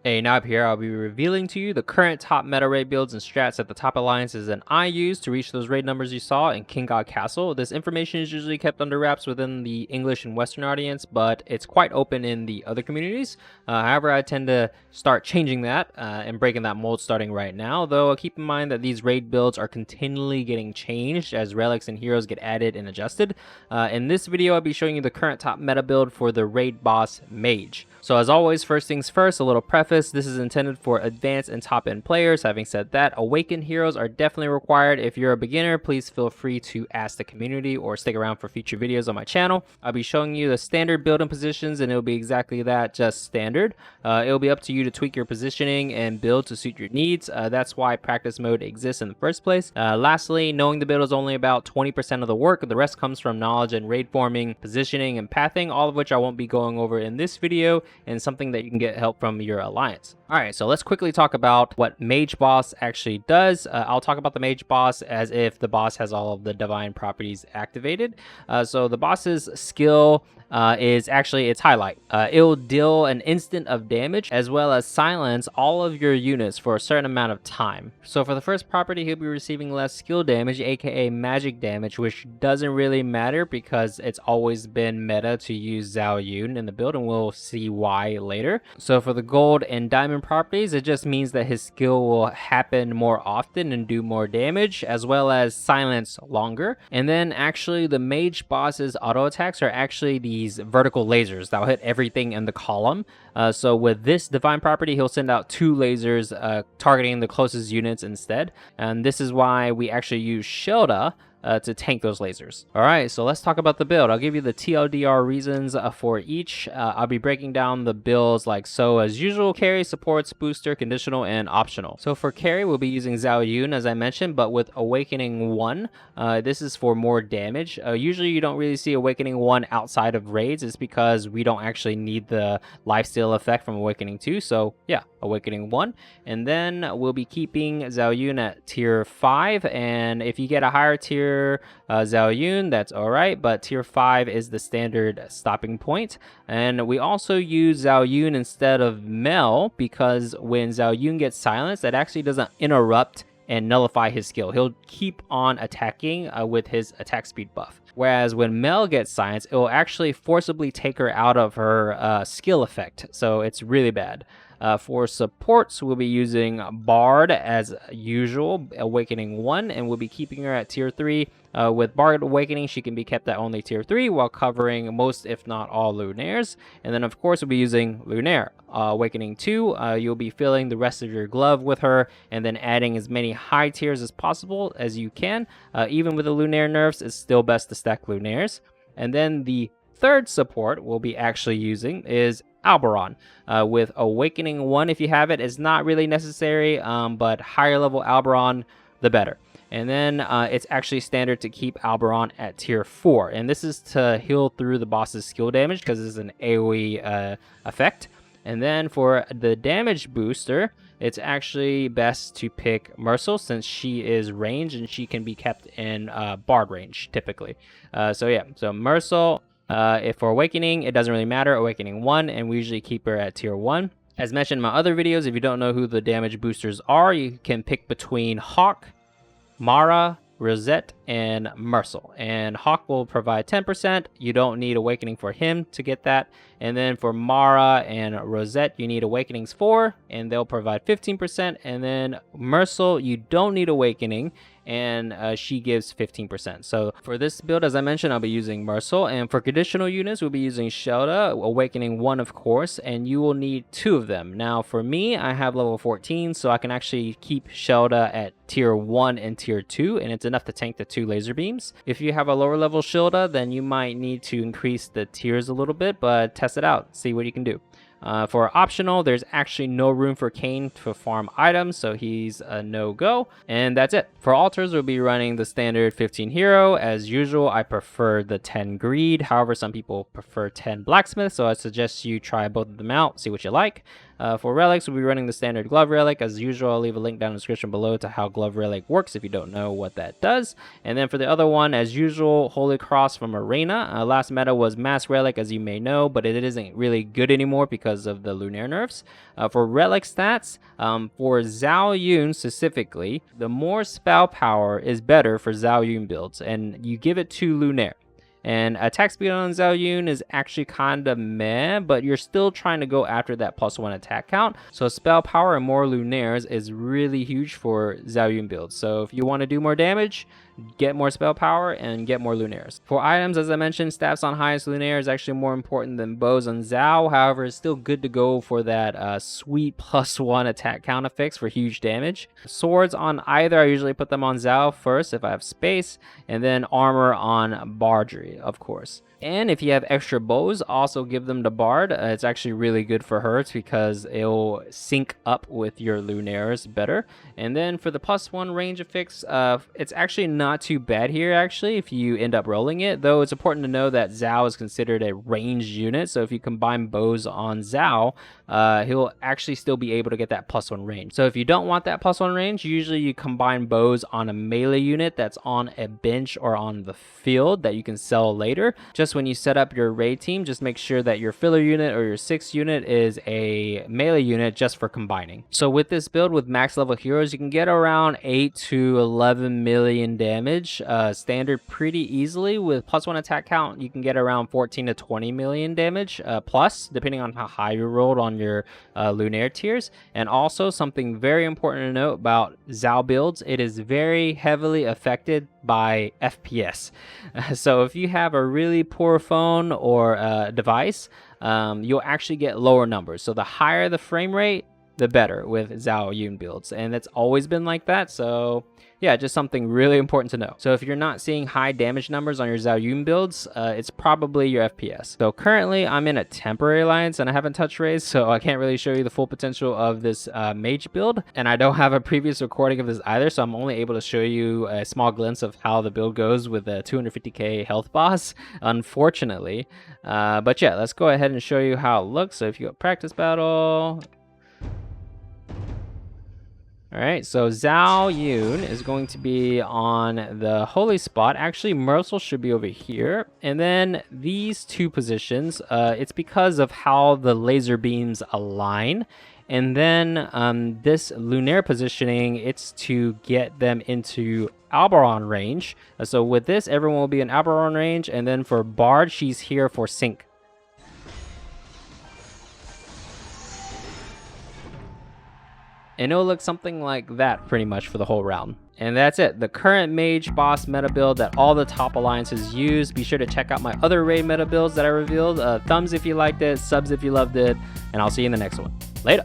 Hey, now up here, I'll be revealing to you the current top meta raid builds and strats that the top alliances and I use to reach those raid numbers you saw in King God Castle. This information is usually kept under wraps within the English and Western audience, but it's quite open in the other communities. However, I tend to start changing that and breaking that mold starting right now, though keep in mind that these raid builds are continually getting changed as relics and heroes get added and adjusted. In this video, I'll be showing you the current top meta build for the raid boss Mage. So as always, first things first, a little preface. This is intended for advanced and top end players. Having said that, awakened heroes are definitely required. If you're a beginner, please feel free to ask the community or stick around for future videos on my channel. I'll be showing you the standard building positions, and it'll be exactly that, just standard. It'll be up to you to tweak your positioning and build to suit your needs. That's why practice mode exists in the first place. Lastly, knowing the build is only about 20% of the work. The rest comes from knowledge and raid forming, positioning, and pathing, all of which I won't be going over in this video, and something that you can get help from your alliance. Alright, so let's quickly talk about what Mage Boss actually does. I'll talk about the Mage Boss as if the boss has all of the divine properties activated. So the boss's skill is actually its highlight. It'll deal an instant of damage as well as silence all of your units for a certain amount of time. So for the first property, he'll be receiving less skill damage, aka magic damage, which doesn't really matter because it's always been meta to use Zhao Yun in the build, and we'll see why later. So for the gold and diamond properties, it just means that his skill will happen more often and do more damage, as well as silence longer. And then actually the Mage Boss's auto attacks are actually these vertical lasers that will hit everything in the column. So with this divine property, he'll send out 2 lasers targeting the closest units instead. And this is why we actually use Shelda to tank those lasers. All right, so let's talk about the build. I'll give you the TLDR reasons for each. I'll be breaking down the builds like so as usual: carry, supports, booster, conditional, and optional. So for carry, we'll be using Zhao Yun as I mentioned, but with Awakening 1. This is for more damage. Usually you don't really see Awakening 1 outside of raids. It's because we don't actually need the lifesteal effect from Awakening 2. So yeah, Awakening 1. And then we'll be keeping Zhao Yun at tier 5. And if you get a higher tier Zhao Yun, that's alright, but tier 5 is the standard stopping point. And we also use Zhao Yun instead of Mel because when Zhao Yun gets silenced, that actually doesn't interrupt and nullify his skill. He'll keep on attacking with his attack speed buff. Whereas when Mel gets silenced, it will actually forcibly take her out of her skill effect. So it's really bad. For supports, we'll be using Bard as usual, Awakening 1, and we'll be keeping her at tier 3. With Bard Awakening, she can be kept at only tier 3 while covering most, if not all, Lunaires. And then, of course, we'll be using Lunaire. Awakening 2, you'll be filling the rest of your glove with her, and then adding as many high tiers as possible as you can. Even with the Lunaire nerfs, it's still best to stack Lunaires. And then the third support we'll be actually using is Alberon. With Awakening 1, if you have it, it's not really necessary, but higher level Alberon, the better. And then it's actually standard to keep Alberon at tier 4. And this is to heal through the boss's skill damage because it's an AoE effect. And then for the damage booster, it's actually best to pick Mercil since she is ranged and she can be kept in Bard range typically. So yeah, so Mercil. If for Awakening, it doesn't really matter, Awakening 1, and we usually keep her at tier 1. As mentioned in my other videos, if you don't know who the damage boosters are, you can pick between Hawk, Mara, Rosette, and Mercil. And Hawk will provide 10%. You don't need Awakening for him to get that. And then for Mara and Rosette, you need Awakenings 4, and they'll provide 15%. And then Mercil, you don't need Awakening, and she gives 15%. So for this build, as I mentioned, I'll be using Mercil. And for conditional units, we'll be using Shelda, Awakening 1, of course, and you will need 2 of them. Now, for me, I have level 14, so I can actually keep Shelda at tier 1 and tier 2, and it's enough to tank the 2 laser beams. If you have a lower level Shelda, then you might need to increase the tiers a little bit, but test it out, see what you can do. For optional, there's actually no room for Kane to farm items, so he's a no-go. And that's it. For altars, we'll be running the standard 15 hero. As usual, I prefer the 10 greed. However, some people prefer 10 blacksmith, so I suggest you try both of them out, see what you like. For relics, we'll be running the standard glove relic. As usual, I'll leave a link down in the description below to how glove relic works if you don't know what that does. And then for the other one, as usual, Holy Cross from Arena. Last meta was Mass Relic, as you may know, but it isn't really good anymore because of the Lunaire nerfs. For relic stats, for Zhao Yun specifically, the more spell power is better for Zhao Yun builds, and you give it to Lunaire. And attack speed on Zhao Yun is actually kind of meh, but you're still trying to go after that +1 attack count. So spell power and more Lunaires is really huge for Zhao Yun builds. So if you want to do more damage, get more spell power and get more Lunaires. For items, as I mentioned, staffs on highest Lunaire is actually more important than bows on Zhao. However, it's still good to go for that sweet +1 attack count effects for huge damage. Swords on either, I usually put them on Zhao first if I have space, and then armor on Bardry, of course. And if you have extra bows, also give them to Bard. It's actually really good for her because it'll sync up with your Lunaires better. And then for the +1 range effects, it's actually not too bad here, actually, if you end up rolling it. Though it's important to know that Zhao is considered a ranged unit. So if you combine bows on Zhao, he'll actually still be able to get that +1 range. So if you don't want that +1 range, usually you combine bows on a melee unit that's on a bench or on the field that you can sell later. Just when you set up your raid team, just make sure that your filler unit or your 6th unit is a melee unit just for combining. So with this build with max level heroes, you can get around 8 to 11 million damage standard pretty easily. With +1 attack count, you can get around 14 to 20 million damage plus, depending on how high you rolled on your Lunaire tiers. And also something very important to note about Zhao builds, it is very heavily affected by FPS. So if you have a really poor phone or device, you'll actually get lower numbers. So the higher the frame rate, the better with Zhao Yun builds, and it's always been like that. So yeah, just something really important to know. So if you're not seeing high damage numbers on your Zhao Yun builds, it's probably your FPS. So currently I'm in a temporary alliance and I haven't touched raids, so I can't really show you the full potential of this mage build, and I don't have a previous recording of this either, so I'm only able to show you a small glimpse of how the build goes with a 250k health boss, unfortunately. But yeah, let's go ahead and show you how it looks. So if you go practice battle, all right, so Zhao Yun is going to be on the holy spot. Actually, Mercil should be over here. And then these two positions, it's because of how the laser beams align. And then this Lunaire positioning, it's to get them into Alberon range. So with this, everyone will be in Alberon range. And then for Bard, she's here for sync. And it'll look something like that pretty much for the whole round. And that's it, the current Mage Boss meta build that all the top alliances use. Be sure to check out my other raid meta builds that I revealed. Thumbs if you liked it, subs if you loved it, and I'll see you in the next one. Later.